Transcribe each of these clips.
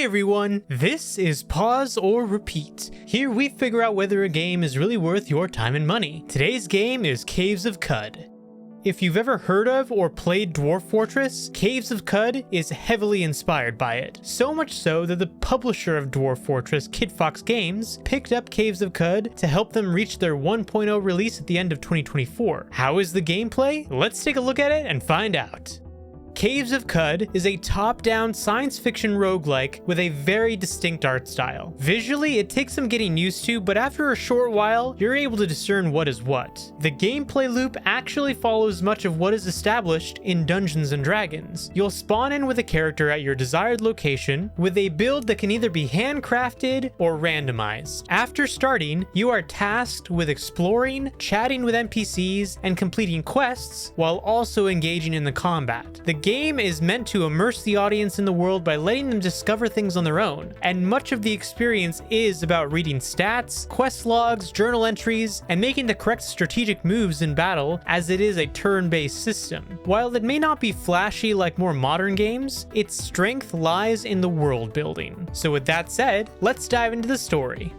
everyone, this is Pause or Repeat. Here we figure out whether a game is really worth your time and money. Today's game is Caves of Qud. If you've ever heard of or played Dwarf Fortress, Caves of Qud is heavily inspired by it. So much so that the publisher of Dwarf Fortress, Kid Fox Games, picked up Caves of Qud to help them reach their 1.0 release at the end of 2024. How is the gameplay? Let's take a look at it and find out. Caves of Qud is a top-down science fiction roguelike with a very distinct art style. Visually, it takes some getting used to, but after a short while, you're able to discern what is what. The gameplay loop actually follows much of what is established in Dungeons & Dragons. You'll spawn in with a character at your desired location, with a build that can either be handcrafted or randomized. After starting, you are tasked with exploring, chatting with NPCs, and completing quests, while also engaging in the combat. The game is meant to immerse the audience in the world by letting them discover things on their own, and much of the experience is about reading stats, quest logs, journal entries, and making the correct strategic moves in battle, as it is a turn-based system. While it may not be flashy like more modern games, its strength lies in the world building. So with that said, let's dive into the story.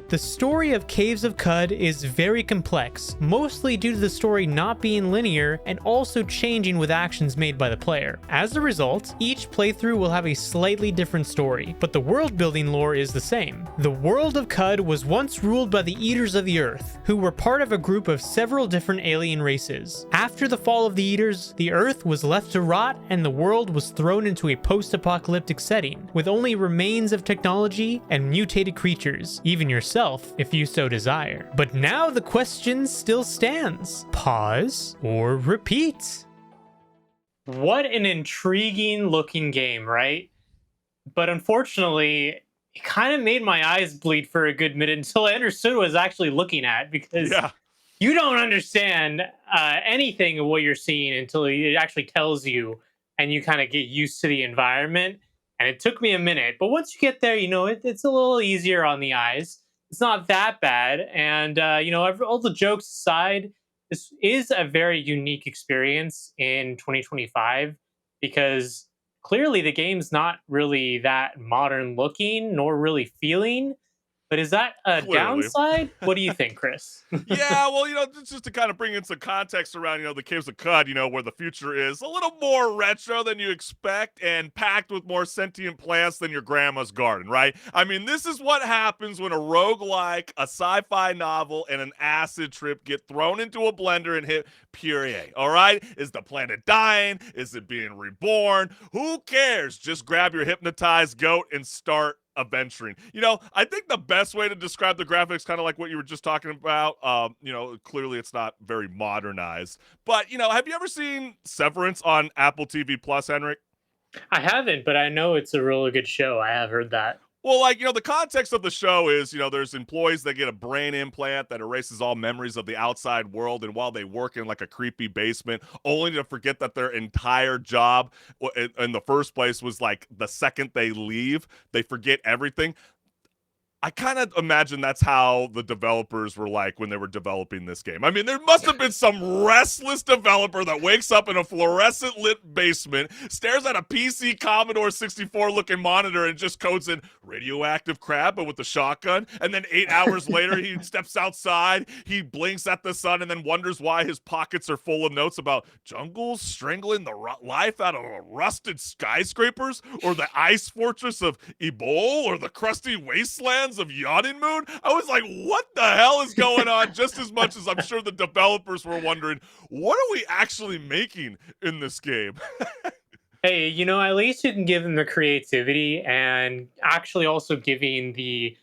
The story of Caves of Qud is very complex, mostly due to the story not being linear and also changing with actions made by the player. As a result, each playthrough will have a slightly different story, but the world building lore is the same. The world of Qud was once ruled by the Eaters of the Earth, who were part of a group of several different alien races. After the fall of the Eaters, the Earth was left to rot and the world was thrown into a post-apocalyptic setting, with only remains of technology and mutated creatures, even yourself if you so desire. But now the question still stands. Pause or repeat? What an intriguing looking game, right? But unfortunately, it kind of made my eyes bleed for a good minute until I understood what I was actually looking at, because you don't understand anything of what you're seeing until it actually tells you and you kind of get used to the environment. And it took me a minute, but once you get there, you know, it's a little easier on the eyes. It's not that bad. And, all the jokes aside, this is a very unique experience in 2025, because clearly the game's not really that modern looking nor really feeling. But is that a downside? What do you think, Chris? Yeah, well, just to kind of bring in some context around, the Caves of Qud, where the future is a little more retro than you expect and packed with more sentient plants than your grandma's garden, right? I mean, this is what happens when a roguelike, a sci-fi novel, and an acid trip get thrown into a blender and hit puree, all right? Is the planet dying? Is it being reborn? Who cares? Just grab your hypnotized goat and start adventuring. I think the best way to describe the graphics, kind of like what you were just talking about, clearly it's not very modernized, but have you ever seen Severance on Apple TV Plus, Henrik? I haven't, but I know it's a really good show. I have heard that. Well, the context of the show is, there's employees that get a brain implant that erases all memories of the outside world. And while they work in like a creepy basement, only to forget that their entire job in the first place was like the second they leave, they forget everything. I kind of imagine that's how the developers were like when they were developing this game. I mean, there must have been some restless developer that wakes up in a fluorescent lit basement, stares at a PC Commodore 64 looking monitor and just codes in radioactive crap, but with a shotgun. And then 8 hours later, he steps outside, he blinks at the sun, and then wonders why his pockets are full of notes about jungles strangling the life out of rusted skyscrapers, or the ice fortress of Ebol, or the crusty wastelands of Yawning Moon. I was like, what the hell is going on? Just as much as I'm sure the developers were wondering, what are we actually making in this game? Hey, at least you can give them the creativity and actually also giving the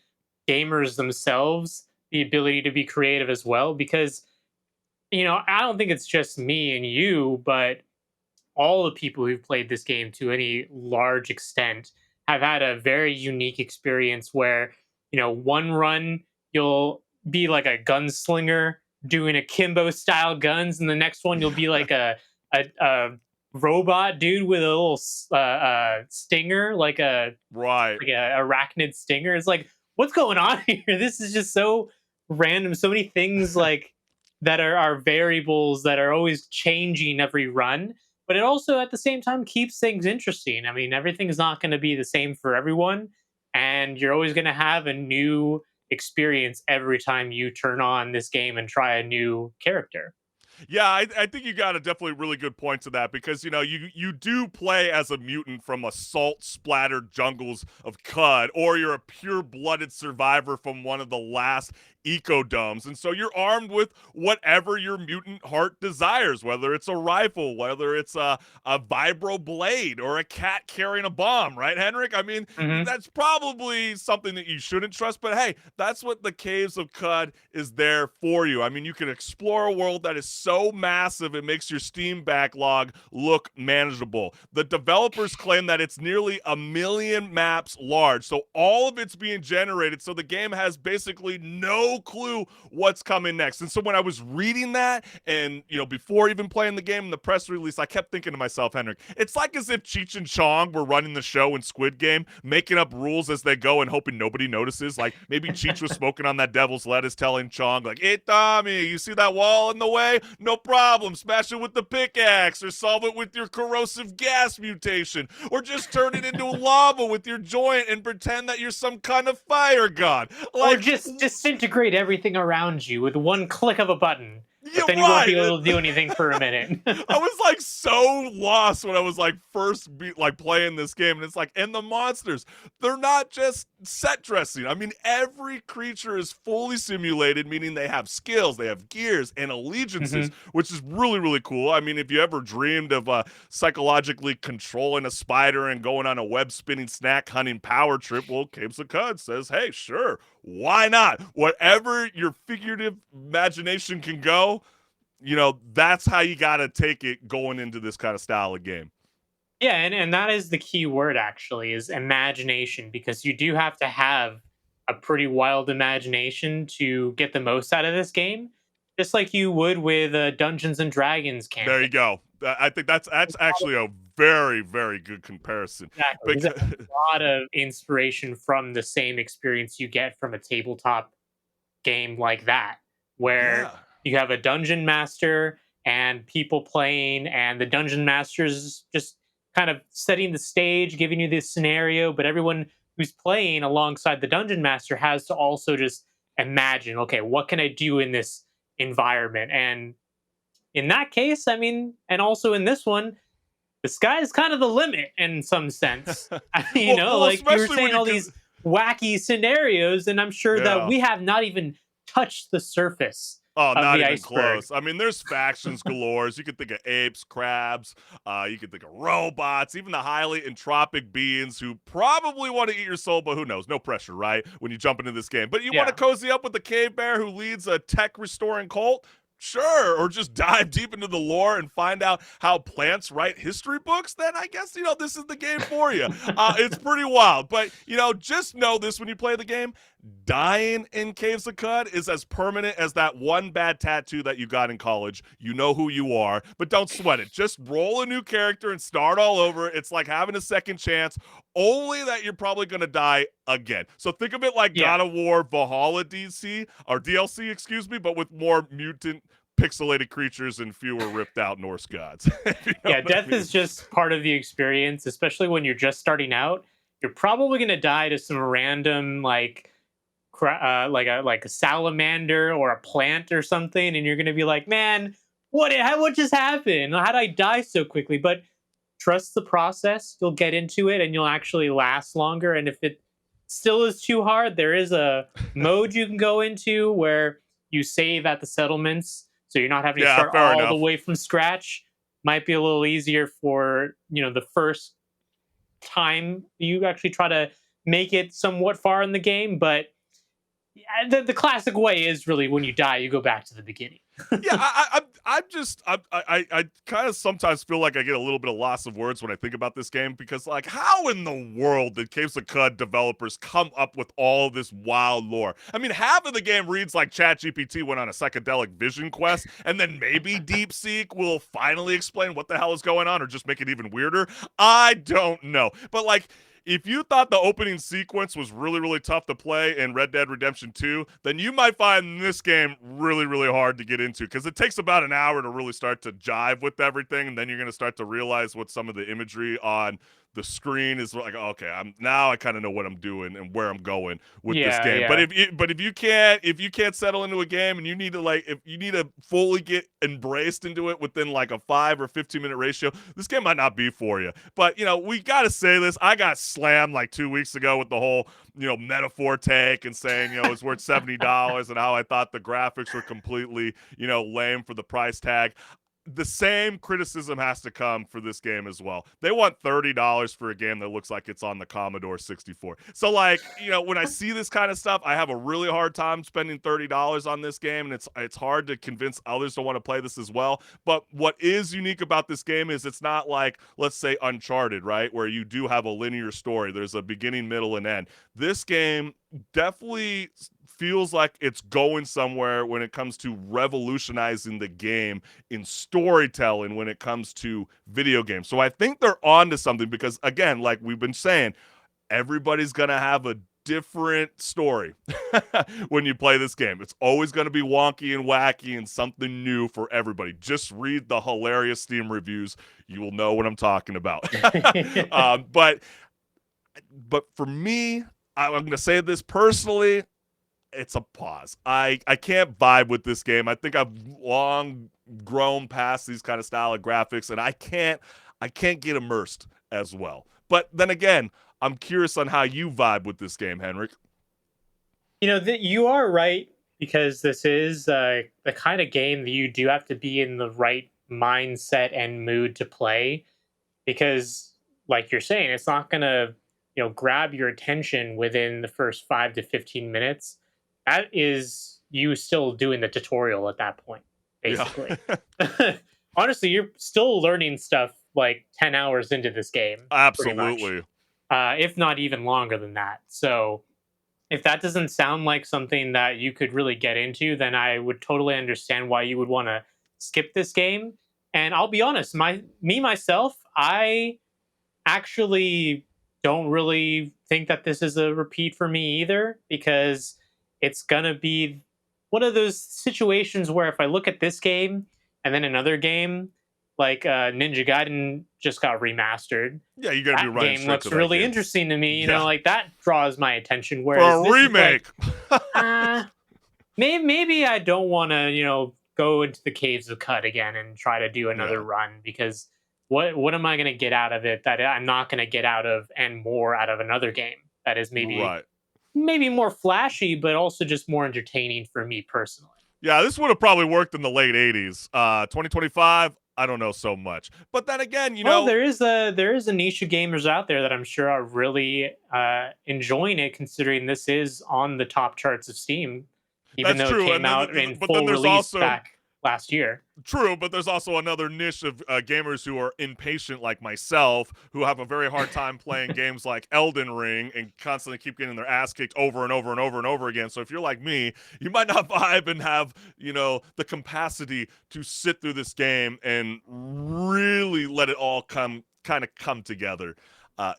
gamers themselves the ability to be creative as well. Because, I don't think it's just me and you, but all the people who've played this game to any large extent have had a very unique experience where, one run you'll be like a gunslinger doing akimbo style guns, and the next one you'll be like a robot dude with a little stinger, like a arachnid stinger. It's like, what's going on here? This is just so random. So many things like that are variables that are always changing every run. but it also at the same time keeps things interesting. I mean, everything's not going to be the same for everyone, and you're always going to have a new experience every time you turn on this game and try a new character. Yeah, I think you got a definitely really good point to that because you do play as a mutant from a salt splattered jungles of Qud, or you're a pure blooded survivor from one of the last ecodomes, and so you're armed with whatever your mutant heart desires, whether it's a rifle, whether it's a vibro blade, or a cat carrying a bomb, right, Henrik? I mean, Hmm. that's probably something that you shouldn't trust, but hey, that's what the Caves of Qud is there for you. I mean, you can explore a world that is so massive it makes your Steam backlog look manageable. The developers claim that it's nearly 1 million maps large, so all of it's being generated, so the game has basically no clue what's coming next. And so when I was reading that, and before even playing the game in the press release, I kept thinking to myself, Henrik, it's like as if Cheech and Chong were running the show in Squid Game, making up rules as they go and hoping nobody notices. Like maybe Cheech was smoking on that devil's lettuce, telling Chong, like, hey, Tommy, you see that wall in the way? No problem. Smash it with the pickaxe, or solve it with your corrosive gas mutation, or just turn it into lava with your joint and pretend that you're some kind of fire god. Or Like, just disintegrate everything around you with one click of a button, but you're then you won't be right. able to do anything for a minute. I was like so lost when I was like like playing this game, and it's like, and the monsters, they're not just set dressing. I mean, every creature is fully simulated, meaning they have skills, they have gears and allegiances, Hmm. which is really really cool. I mean, if you ever dreamed of psychologically controlling a spider and going on a web spinning snack hunting power trip, well, Caves of Qud says, hey, sure, why not? Whatever your figurative imagination can go, that's how you got to take it going into this kind of style of game. Yeah, and that is the key word actually is imagination, because you do have to have a pretty wild imagination to get the most out of this game, just like you would with a Dungeons and Dragons There campaign. you go. I think that's actually a very very good comparison. Exactly. There's Because a lot of inspiration from the same experience you get from a tabletop game like that, where yeah. you have a dungeon master and people playing, and the dungeon master's just kind of setting the stage, giving you this scenario, but everyone who's playing alongside the dungeon master has to also just imagine, okay, what can I do in this environment? And in that case, I mean, and also in this one, the sky is kind of the limit in some sense. well, Like you were especially when saying, you all can. these wacky scenarios, and I'm sure that Yeah. we have not even touched the surface Oh, of not the even iceberg. close. I mean, there's factions galores. You could think of apes, crabs, you could think of robots, even the highly entropic beings who probably want to eat your soul, but who knows? No pressure, right? When you jump into this game. But you want to Yeah. cozy up with the cave bear who leads a tech restoring cult? Sure, or just dive deep into the lore and find out how plants write history books, then I guess, this is the game for you. It's pretty wild. But, just know this when you play the game. Dying in Caves of Qud is as permanent as that one bad tattoo that you got in college. You know who you are, but don't sweat it. Just roll a new character and start all over. It's like having a second chance, only that you're probably going to die again. So think of it like Yeah. God of War Valhalla DC, or DLC, excuse me, but with more mutant pixelated creatures and fewer ripped out Norse gods. You know Yeah. what I Death mean? is just part of the experience, especially when you're just starting out. You're probably going to die to some random, like, like a salamander or a plant or something, and you're going to be like, man, what just happened? How did I die so quickly? But trust the process. You'll get into it and you'll actually last longer. And if it still is too hard, there is a mode you can go into where you save at the settlements, so you're not having to Yeah, start fair all the enough. way from scratch. Might be a little easier for the first time you actually try to make it somewhat far in the game, but yeah, the classic way is really when you die, you go back to the beginning. Yeah, I'm just I kind of sometimes feel like I get a little bit of loss of words when I think about this game, because like, how in the world did Caves of Qud developers come up with all this wild lore? I mean, half of the game reads like ChatGPT went on a psychedelic vision quest, and then maybe DeepSeek will finally explain what the hell is going on, or just make it even weirder. I don't know, but like, if you thought the opening sequence was really, really tough to play in Red Dead Redemption 2, then you might find this game really, really hard to get into because it takes about an hour to really start to jive with everything, and then you're going to start to realize what some of the imagery on the screen is like. Okay, I kind of know what I'm doing and where I'm going with this Yeah, game. But yeah. if you can't settle into a game and you need to if you need to fully get embraced into it within like a 5 or 15-minute ratio, this game might not be for you. But we got to say this. I got slammed like 2 weeks ago with the whole metaphor take and saying it's worth $70 and how I thought the graphics were completely lame for the price tag. The same criticism has to come for this game as well. They want $30 for a game that looks like it's on the Commodore 64. So when I see this kind of stuff, I have a really hard time spending $30 on this game, and it's hard to convince others to want to play this as well. But what is unique about this game is it's not like, let's say, Uncharted, right, where you do have a linear story. There's a beginning, middle, and end. This game definitely feels like it's going somewhere when it comes to revolutionizing the game in storytelling when it comes to video games. So I think they're on to something because, again, like we've been saying, everybody's going to have a different story when you play this game. It's always going to be wonky and wacky and something new for everybody. Just read the hilarious Steam reviews. You will know what I'm talking about. But for me, I'm going to say this personally, it's a pause. I can't vibe with this game. I think I've long grown past these kind of style of graphics, and I can't get immersed as well. But then again, I'm curious on how you vibe with this game, HenricK. You are right, because this is the kind of game that you do have to be in the right mindset and mood to play, because, like you're saying, it's not gonna grab your attention within the first 5 to 15 minutes. That is you still doing the tutorial at that point, basically. Yeah. Honestly, you're still learning stuff like 10 hours into this game. Pretty much. Absolutely. If not even longer than that. So if that doesn't sound like something that you could really get into, then I would totally understand why you would want to skip this game. And I'll be honest, myself, I actually don't really think that this is a repeat for me either, because it's gonna be one of those situations where if I look at this game and then another game like Ninja Gaiden just got remastered, Yeah, you got to be that running game straight looks to that really game. interesting to me. Yeah. Like that draws my attention. For Whereas a this remake. is like, maybe I don't want to go into the Caves of Qud again and try to do another Yeah. run, because what am I going to get out of it that I'm not going to get out of and more out of another game that is Right. maybe more flashy, but also just more entertaining for me personally. Yeah, this would have probably worked in the late 80s. 2025, I don't know so much. But then again, Well, there is a niche of gamers out there that I'm sure are really enjoying it, considering this is on the top charts of Steam, even that's though it true. came out in full There's release also back last year. true, but there's also another niche of gamers who are impatient like myself, who have a very hard time playing games like Elden Ring and constantly keep getting their ass kicked over and over and over and over again. So if you're like me, you might not vibe and have, the capacity to sit through this game and really let it all come together.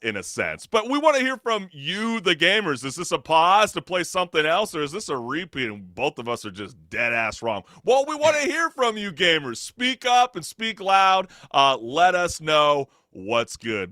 In a sense. But we want to hear from you, the gamers. Is this a pause to play something else, or is this a repeat and both of us are just dead ass wrong? Well, we want to hear from you, gamers. Speak up and speak loud. Let us know what's good.